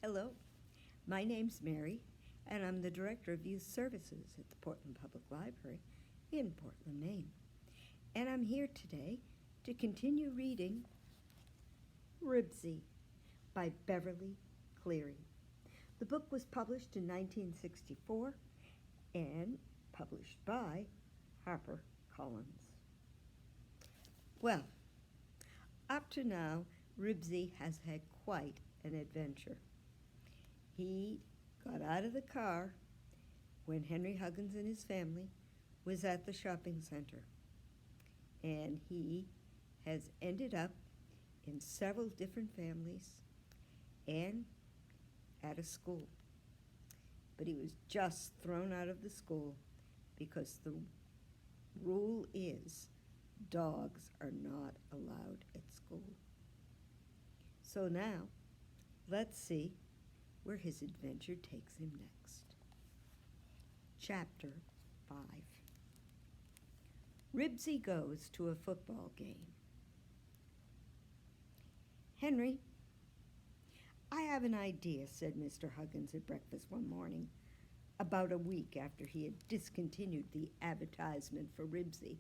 Hello, my name's Mary, and I'm the Director of Youth Services at the Portland Public Library in Portland, Maine. And I'm here today to continue reading Ribsy by Beverly Cleary. The book was published in 1964 and published by Harper Collins. Well, up to now, Ribsy has had quite an adventure. He got out of the car when Henry Huggins and his family was at the shopping center, and he has ended up in several different families and at a school. But he was just thrown out of the school because the rule is dogs are not allowed at school. So now, let's see where his adventure takes him next. Chapter 5. Ribsy goes to a football game. Henry, I have an idea, said Mr. Huggins at breakfast one morning, about a week after he had discontinued the advertisement for Ribsy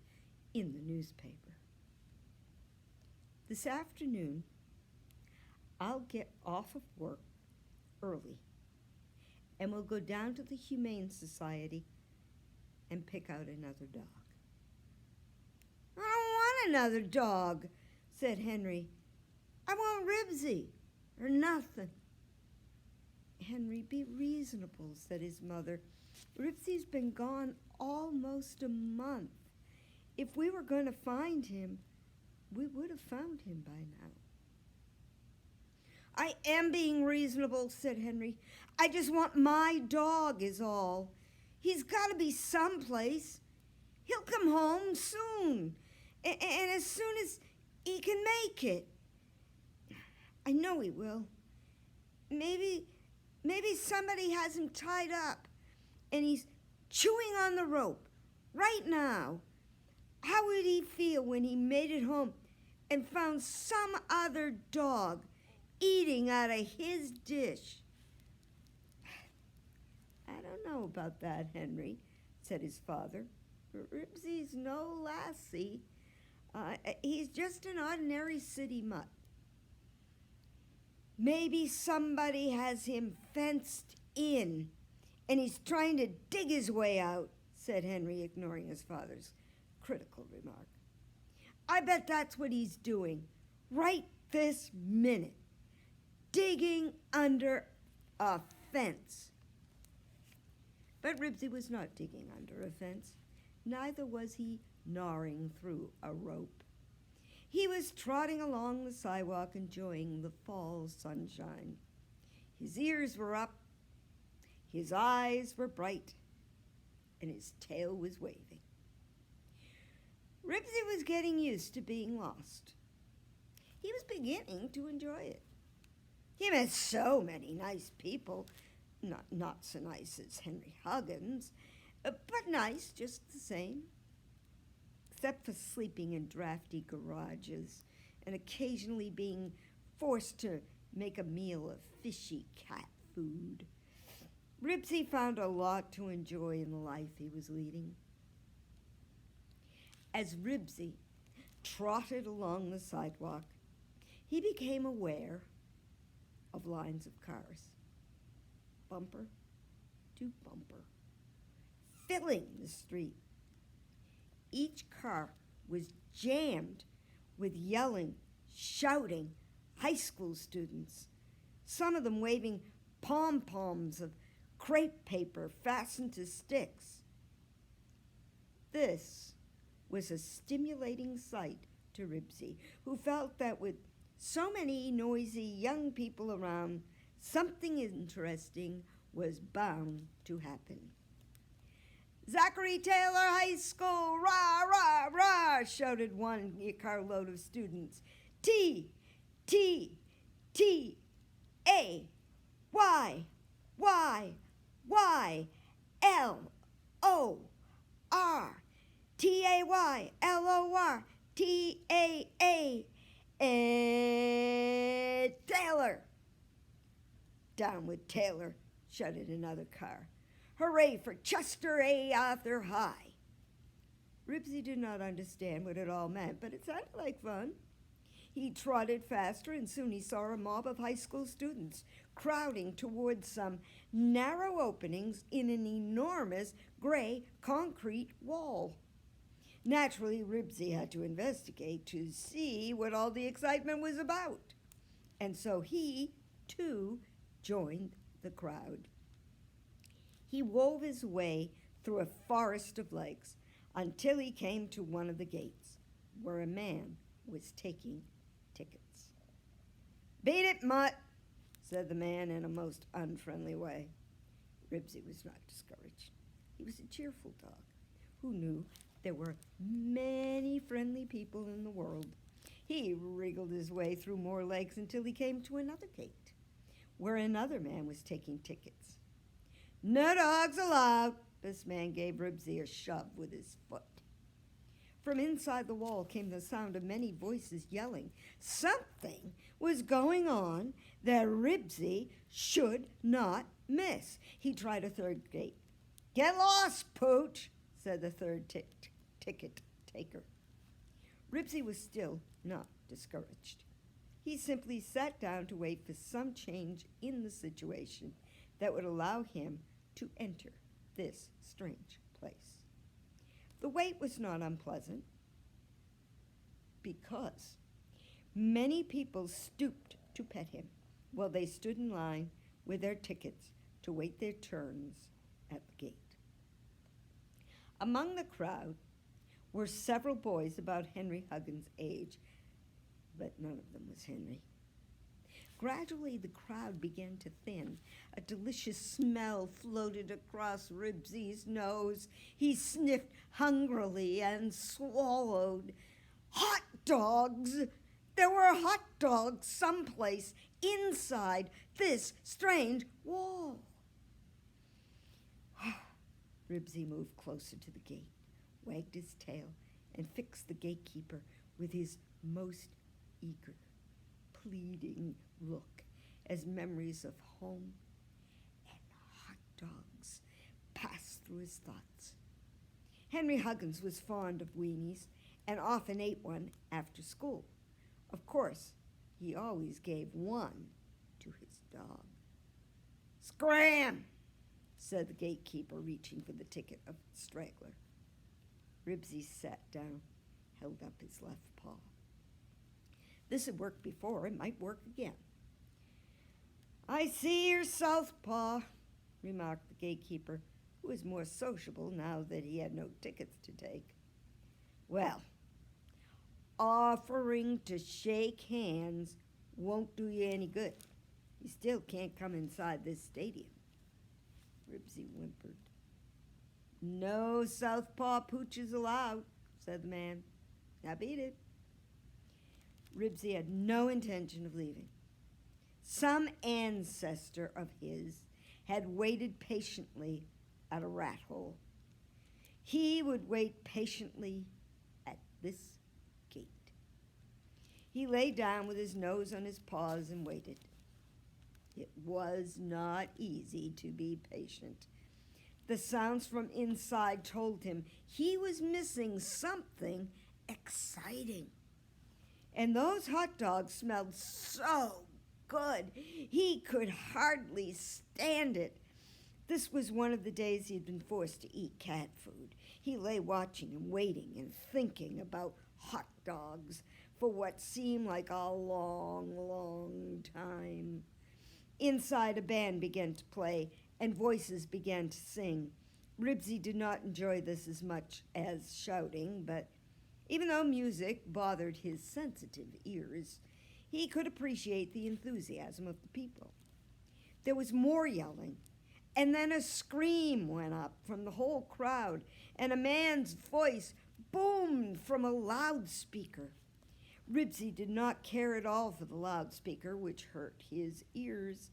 in the newspaper. This afternoon, I'll get off of work early, and we'll go down to the Humane Society and pick out another dog. I don't want another dog, said Henry. I want Ribsy, or nothing. Henry, be reasonable, said his mother. Ribsy's been gone almost a month. If we were going to find him, we would have found him by now. I am being reasonable, said Henry. I just want my dog is all. He's got to be someplace. He'll come home soon, and as soon as he can make it. I know he will. Maybe somebody has him tied up, and he's chewing on the rope right now. How would he feel when he made it home and found some other dog eating out of his dish? I don't know about that, Henry, said his father. Ribsy's no lassie. He's just an ordinary city mutt. Maybe somebody has him fenced in, and he's trying to dig his way out, said Henry, ignoring his father's critical remark. I bet that's what he's doing right this minute. Digging under a fence. But Ribsy was not digging under a fence. Neither was he gnawing through a rope. He was trotting along the sidewalk, enjoying the fall sunshine. His ears were up, his eyes were bright, and his tail was waving. Ribsy was getting used to being lost. He was beginning to enjoy it. He met so many nice people, not so nice as Henry Huggins, but nice just the same, except for sleeping in drafty garages and occasionally being forced to make a meal of fishy cat food. Ribsy found a lot to enjoy in the life he was leading. As Ribsy trotted along the sidewalk, he became aware of lines of cars, bumper to bumper, filling the street. Each car was jammed with yelling, shouting high school students, some of them waving pom-poms of crepe paper fastened to sticks. This was a stimulating sight to Ribsy, who felt that with so many noisy young people around, something interesting was bound to happen. Zachary Taylor High School, rah, rah, rah, shouted one carload of students. T, T, T, A, Y, Y, Y, L, O, R, T, A, Y, L, O, R, T, A, Ed Taylor. "Down with Taylor," shouted another car. "Hooray for Chester A. Arthur High." Ribsy did not understand what it all meant, but it sounded like fun. He trotted faster, and soon he saw a mob of high school students crowding towards some narrow openings in an enormous gray concrete wall. Naturally, Ribsy had to investigate to see what all the excitement was about. And so he, too, joined the crowd. He wove his way through a forest of legs until he came to one of the gates, where a man was taking tickets. "Beat it, mutt," said the man in a most unfriendly way. Ribsy was not discouraged. He was a cheerful dog who knew there were many friendly people in the world. He wriggled his way through more legs until he came to another gate, where another man was taking tickets. "No dogs allowed." This man gave Ribsy a shove with his foot. From inside the wall came the sound of many voices yelling. Something was going on that Ribsy should not miss. He tried a third gate. "Get lost, Pooch," said the third ticket taker. Ribsy was still not discouraged. He simply sat down to wait for some change in the situation that would allow him to enter this strange place. The wait was not unpleasant because many people stooped to pet him while they stood in line with their tickets to wait their turns at the gate. Among the crowd were several boys about Henry Huggins' age, but none of them was Henry. Gradually, the crowd began to thin. A delicious smell floated across Ribsy's nose. He sniffed hungrily and swallowed. Hot dogs! There were hot dogs someplace inside this strange wall. Ribsy moved closer to the gate, wagged his tail, and fixed the gatekeeper with his most eager, pleading look as memories of home and hot dogs passed through his thoughts. Henry Huggins was fond of weenies and often ate one after school. Of course, he always gave one to his dog. "Scram!" said the gatekeeper, reaching for the ticket of the straggler. Ribsy sat down, held up his left paw. This had worked before. It might work again. "I see you're southpaw," remarked the gatekeeper, who was more sociable now that he had no tickets to take. "Well, offering to shake hands won't do you any good. You still can't come inside this stadium." Ribsy whimpered. "No southpaw pooches allowed," said the man. "Now beat it." Ribsy had no intention of leaving. Some ancestor of his had waited patiently at a rat hole. He would wait patiently at this gate. He lay down with his nose on his paws and waited. It was not easy to be patient. The sounds from inside told him he was missing something exciting. And those hot dogs smelled so good, he could hardly stand it. This was one of the days he had been forced to eat cat food. He lay watching and waiting and thinking about hot dogs for what seemed like a long, long time. Inside, a band began to play, and voices began to sing. Ribsy did not enjoy this as much as shouting, but even though music bothered his sensitive ears, he could appreciate the enthusiasm of the people. There was more yelling, and then a scream went up from the whole crowd, and a man's voice boomed from a loudspeaker. Ribsy did not care at all for the loudspeaker, which hurt his ears,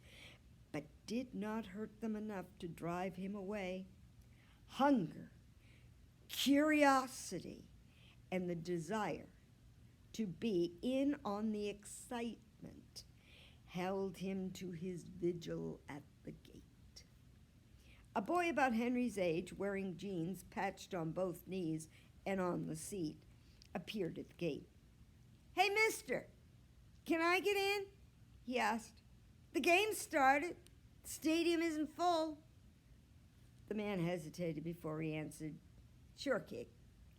but did not hurt them enough to drive him away. Hunger, curiosity, and the desire to be in on the excitement held him to his vigil at the gate. A boy about Henry's age, wearing jeans patched on both knees and on the seat, appeared at the gate. "Hey, mister, can I get in?" he asked. "The game started. The stadium isn't full." The man hesitated before he answered, "Sure, kid,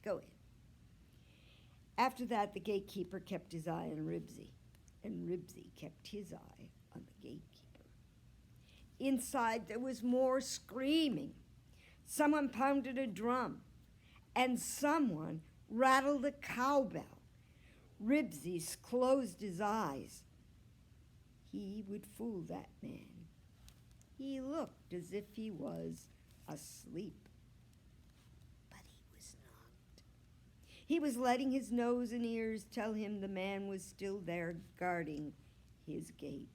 go in." After that, the gatekeeper kept his eye on Ribsy, and Ribsy kept his eye on the gatekeeper. Inside, there was more screaming. Someone pounded a drum, and someone rattled a cowbell. Ribsy closed his eyes. He would fool that man. He looked as if he was asleep, but he was not. He was letting his nose and ears tell him the man was still there guarding his gate.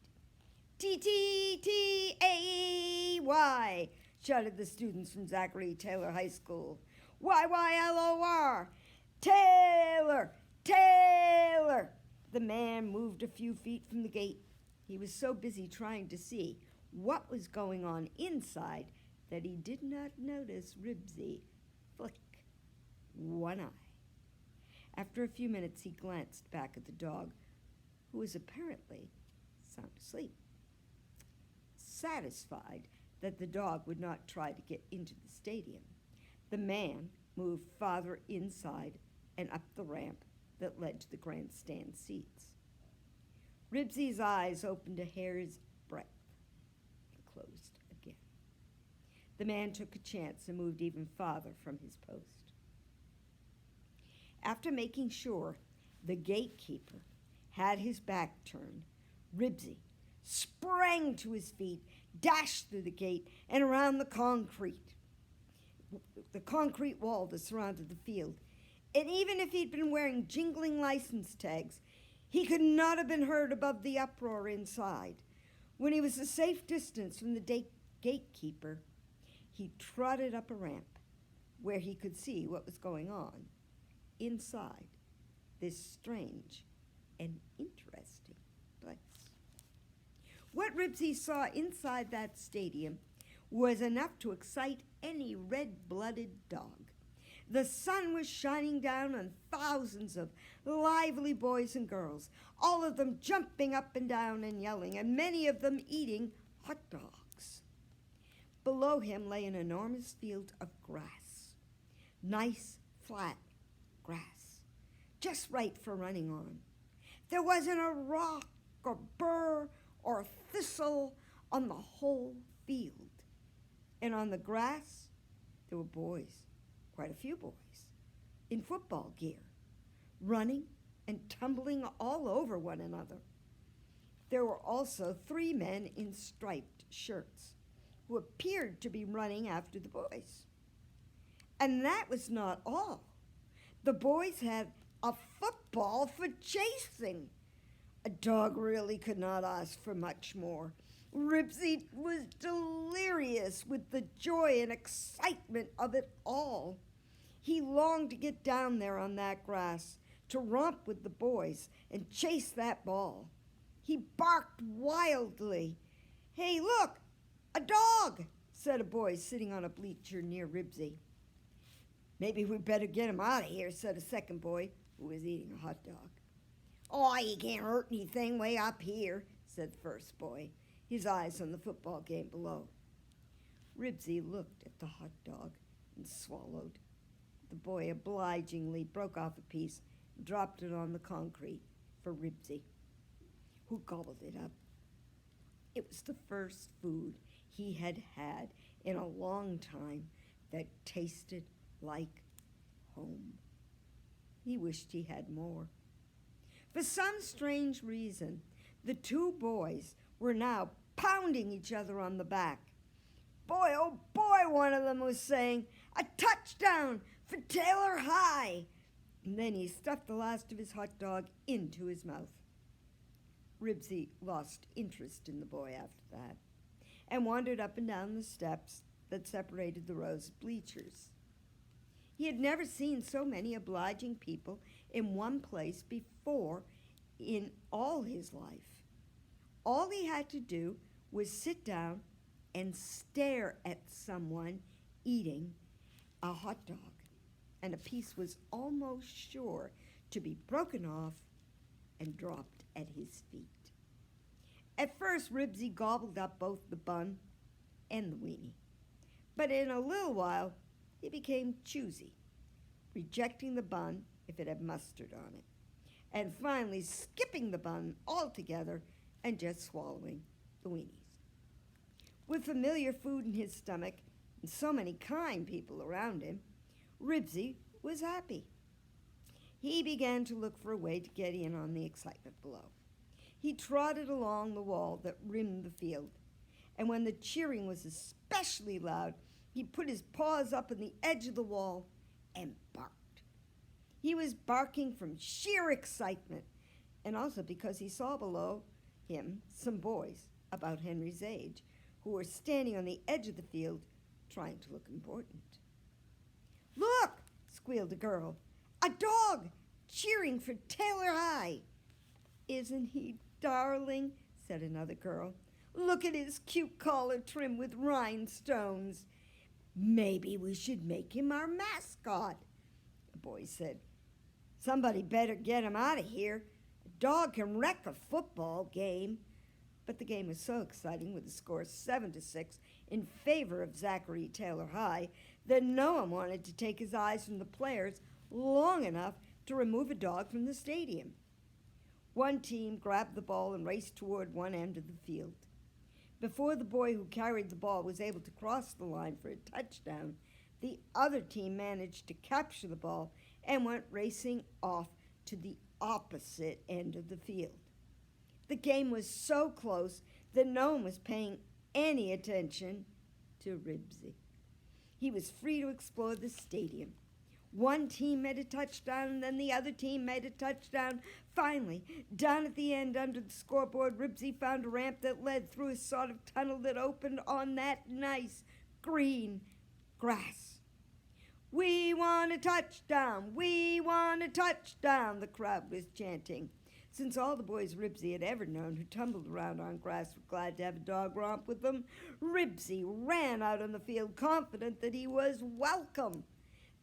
T-T-T-A-Y, shouted the students from Zachary Taylor High School. Y-Y-L-O-R, Taylor, Taylor. The man moved a few feet from the gate. He was so busy trying to see what was going on inside that he did not notice Ribsy flick one eye. After a few minutes, he glanced back at the dog, who was apparently sound asleep. Satisfied that the dog would not try to get into the stadium, the man moved farther inside and up the ramp that led to the grandstand seats. Ribsy's eyes opened a hair's breadth and closed again. The man took a chance and moved even farther from his post. After making sure the gatekeeper had his back turned, Ribsy sprang to his feet, dashed through the gate and around the concrete wall that surrounded the field. And even if he'd been wearing jingling license tags, he could not have been heard above the uproar inside. When he was a safe distance from the gatekeeper, he trotted up a ramp where he could see what was going on inside this strange and interesting place. What Ribsy saw inside that stadium was enough to excite any red-blooded dog. The sun was shining down on thousands of lively boys and girls, all of them jumping up and down and yelling, and many of them eating hot dogs. Below him lay an enormous field of grass, nice, flat grass, just right for running on. There wasn't a rock or burr or thistle on the whole field. And on the grass, there were boys, quite a few boys, in football gear, running and tumbling all over one another. There were also 3 men in striped shirts who appeared to be running after the boys. And that was not all. The boys had a football for chasing. A dog really could not ask for much more. Ribsy was delirious with the joy and excitement of it all. He longed to get down there on that grass, to romp with the boys and chase that ball. He barked wildly. "Hey, look, a dog," said a boy sitting on a bleacher near Ribsy. "Maybe we'd better get him out of here," said a second boy who was eating a hot dog. "Oh, he can't hurt anything way up here," said the first boy, his eyes on the football game below. Ribsy looked at the hot dog and swallowed. The boy obligingly broke off a piece and dropped it on the concrete for Ribsy, who gobbled it up. It was the first food he had had in a long time that tasted like home. He wished he had more. For some strange reason, the 2 boys were now pounding each other on the back. "Boy, oh boy," one of them was saying, "a touchdown for Taylor High." And then he stuffed the last of his hot dog into his mouth. Ribsy lost interest in the boy after that and wandered up and down the steps that separated the rows of bleachers. He had never seen so many obliging people in one place before in all his life. All he had to do was sit down and stare at someone eating a hot dog, and a piece was almost sure to be broken off and dropped at his feet. At first, Ribsy gobbled up both the bun and the weenie, but in a little while, he became choosy, rejecting the bun if it had mustard on it, and finally skipping the bun altogether and just swallowing the weenies. With familiar food in his stomach and so many kind people around him, Ribsy was happy. He began to look for a way to get in on the excitement below. He trotted along the wall that rimmed the field, and when the cheering was especially loud, he put his paws up on the edge of the wall and barked. He was barking from sheer excitement, and also because he saw below him some boys about Henry's age who were standing on the edge of the field trying to look important. "Look!" squealed a girl. "A dog cheering for Taylor High." "Isn't he darling?" said another girl. "Look at his cute collar trimmed with rhinestones. Maybe we should make him our mascot." A boy said, "Somebody better get him out of here. A dog can wreck a football game." But the game was so exciting, with the score 7-6 in favor of Zachary Taylor High, that no one wanted to take his eyes from the players long enough to remove a dog from the stadium. One team grabbed the ball and raced toward one end of the field. Before the boy who carried the ball was able to cross the line for a touchdown, the other team managed to capture the ball and went racing off to the opposite end of the field. The game was so close that no one was paying any attention to Ribsy. He was free to explore the stadium. One team made a touchdown, and then the other team made a touchdown. Finally, down at the end under the scoreboard, Ribsy found a ramp that led through a sort of tunnel that opened on that nice green grass. "We want a touchdown! We want a touchdown!" the crowd was chanting. Since all the boys Ribsy had ever known who tumbled around on grass were glad to have a dog romp with them, Ribsy ran out on the field confident that he was welcome.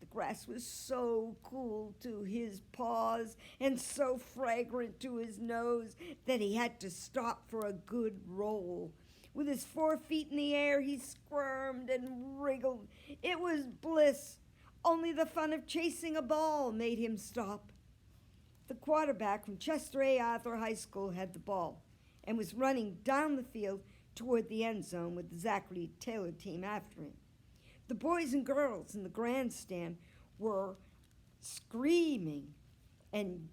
The grass was so cool to his paws and so fragrant to his nose that he had to stop for a good roll. With his 4 feet in the air, he squirmed and wriggled. It was bliss. Only the fun of chasing a ball made him stop. The quarterback from Chester A. Arthur High School had the ball and was running down the field toward the end zone with the Zachary Taylor team after him. The boys and girls in the grandstand were screaming, and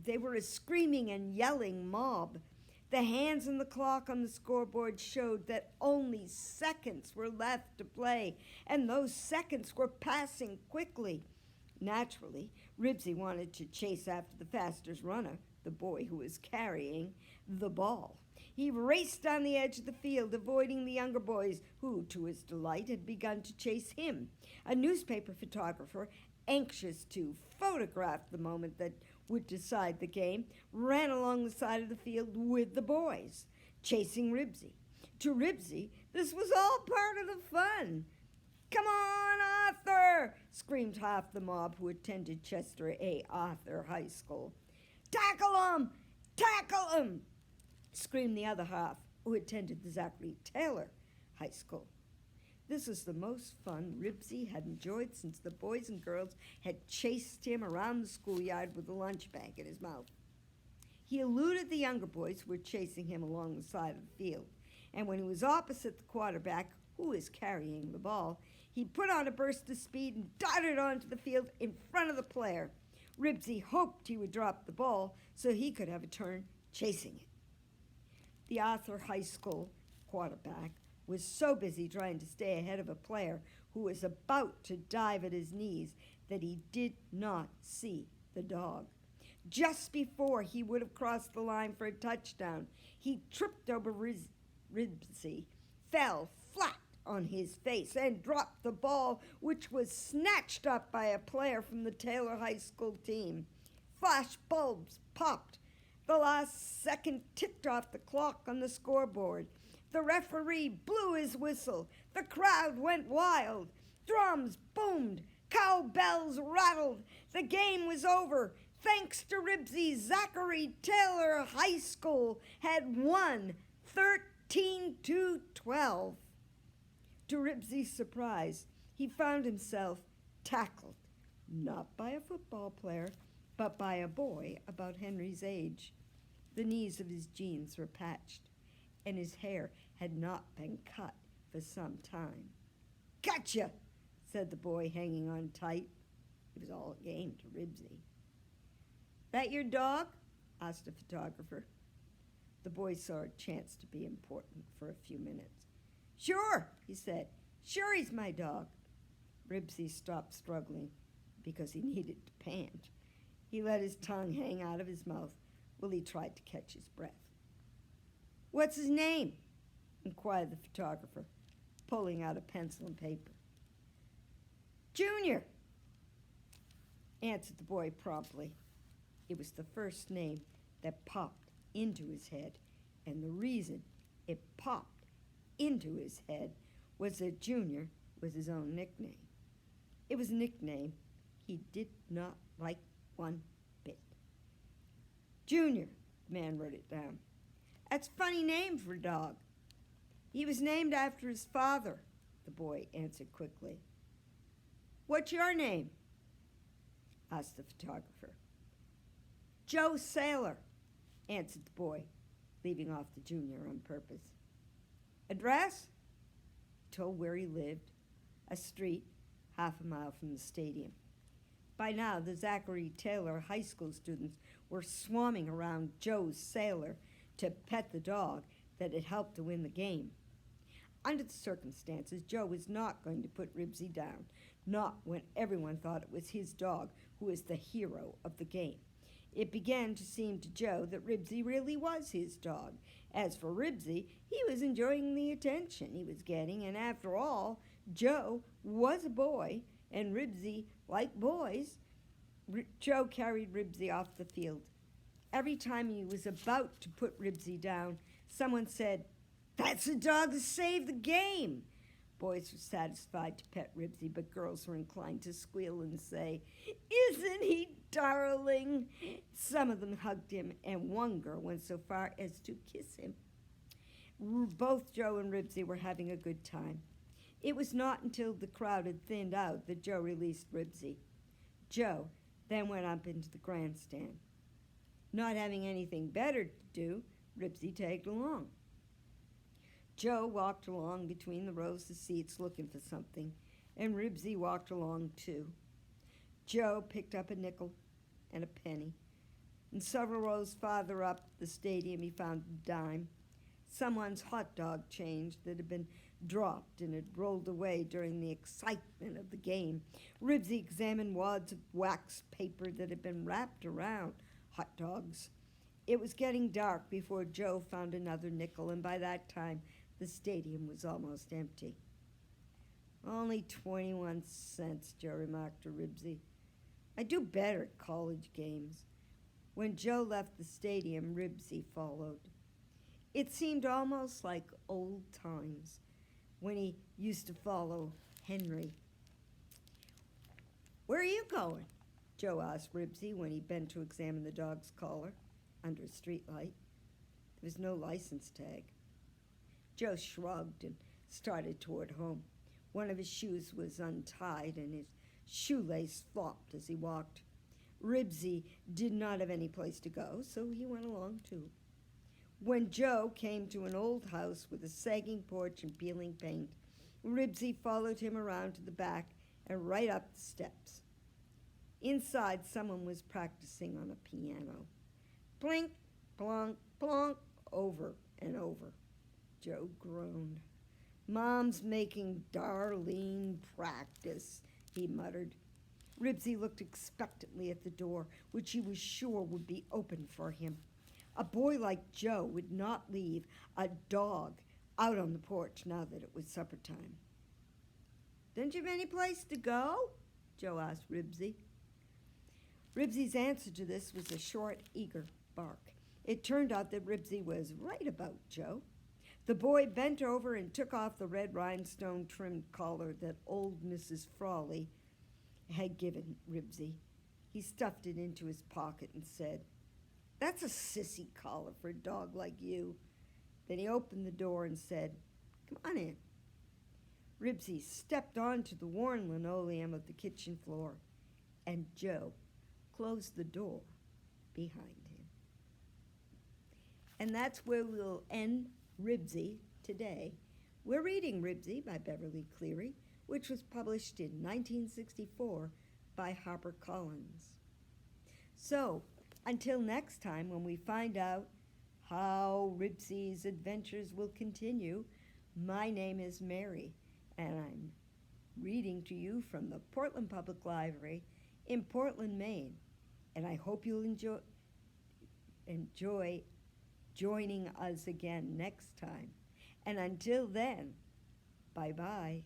they were a screaming and yelling mob. The hands on the clock on the scoreboard showed that only seconds were left to play, and those seconds were passing quickly. Naturally, Ribsy wanted to chase after the fastest runner, the boy who was carrying the ball. He raced down the edge of the field, avoiding the younger boys who, to his delight, had begun to chase him. A newspaper photographer, anxious to photograph the moment that would decide the game, ran along the side of the field with the boys, chasing Ribsy. To Ribsy, this was all part of the fun. "Come on, Arthur!" screamed half the mob who attended Chester A. Arthur High School. "Tackle him! Tackle him!" screamed the other half who attended the Zachary Taylor High School. This was the most fun Ribsy had enjoyed since the boys and girls had chased him around the schoolyard with a lunch bag in his mouth. He eluded the younger boys who were chasing him along the side of the field, and when he was opposite the quarterback, who was carrying the ball, he put on a burst of speed and darted onto the field in front of the player. Ribsy hoped he would drop the ball so he could have a turn chasing it. The Arthur High School quarterback was so busy trying to stay ahead of a player who was about to dive at his knees that he did not see the dog. Just before he would have crossed the line for a touchdown, he tripped over Ribsy, fell flat on his face, and dropped the ball, which was snatched up by a player from the Taylor High School team. Flash bulbs popped The last second ticked off the clock on the scoreboard. The referee blew his whistle. The crowd went wild. Drums boomed. Cowbells rattled. The game was over. Thanks to Ribsy, Zachary Taylor High School had won 13-12. To Ribsy's surprise, he found himself tackled, not by a football player, but by a boy about Henry's age. The knees of his jeans were patched, and his hair had not been cut for some time. "Gotcha!" said the boy, hanging on tight. It was all a game to Ribsy. "That your dog?" asked the photographer. The boy saw a chance to be important for a few minutes. "Sure," he said. "Sure, he's my dog." Ribsy stopped struggling because he needed to pant. He let his tongue hang out of his mouth while he tried to catch his breath. "What's his name?" inquired the photographer, pulling out a pencil and paper. "Junior," answered the boy promptly. It was the first name that popped into his head, and the reason it popped into his head was that Junior was his own nickname. It was a nickname he did not like one bit. "Junior," the man wrote it down. "That's a funny name for a dog." "He was named after his father," the boy answered quickly. "What's your name?" asked the photographer. "Joe Sailor," answered the boy, leaving off the junior on purpose. "Address?" He told where he lived, a street half a mile from the stadium. By now, the Zachary Taylor High School students were swarming around Joe Sailor to pet the dog that had helped to win the game. Under the circumstances, Joe was not going to put Ribsy down, not when everyone thought it was his dog who was the hero of the game. It began to seem to Joe that Ribsy really was his dog. As for Ribsy, he was enjoying the attention he was getting, and after all, Joe was a boy, and Ribsy liked boys. Joe carried Ribsy off the field. Every time he was about to put Ribsy down, someone said, "That's the dog that saved the game." Boys were satisfied to pet Ribsy, but girls were inclined to squeal and say, "Isn't he darling?" Some of them hugged him, and one girl went so far as to kiss him. Both Joe and Ribsy were having a good time. It was not until the crowd had thinned out that Joe released Ribsy. Joe then went up into the grandstand. Not having anything better to do, Ribsy tagged along. Joe walked along between the rows of seats looking for something, and Ribsy walked along too. Joe picked up a nickel and a penny, and several rows farther up the stadium he found a dime. Someone's hot dog change that had been dropped and had rolled away during the excitement of the game. Ribsy examined wads of wax paper that had been wrapped around hot dogs. It was getting dark before Joe found another nickel, and by that time the stadium was almost empty. "Only 21 cents, Joe remarked to Ribsy. "I do better at college games." When Joe left the stadium, Ribsy followed. It seemed almost like old times when he used to follow Henry. "Where are you going?" Joe asked Ribsy when he bent to examine the dog's collar under a streetlight. There was no license tag. Joe shrugged and started toward home. One of his shoes was untied, and his shoelace flopped as he walked. Ribsy did not have any place to go, so he went along too. When Joe came to an old house with a sagging porch and peeling paint, Ribsy followed him around to the back and right up the steps. Inside, someone was practicing on a piano. Plink, plonk, plonk, over and over. Joe groaned. "Mom's making Darlene practice," he muttered. Ribsy looked expectantly at the door, which he was sure would be open for him. A boy like Joe would not leave a dog out on the porch now that it was supper time. "Don't you have any place to go?" Joe asked Ribsy. Ribsy's answer to this was a short, eager bark. It turned out that Ribsy was right about Joe. The boy bent over and took off the red rhinestone-trimmed collar that old Mrs. Frawley had given Ribsy. He stuffed it into his pocket and said, "That's a sissy collar for a dog like you." Then he opened the door and said, "Come on in." Ribsy stepped onto the worn linoleum of the kitchen floor, and Joe closed the door behind him. And that's where we'll end Ribsy today. We're reading Ribsy by Beverly Cleary, which was published in 1964 by Harper Collins. So, until next time when we find out how Ribsy's adventures will continue, my name is Mary, and I'm reading to you from the Portland Public Library in Portland, Maine. And I hope you'll enjoy joining us again next time. And until then, bye-bye.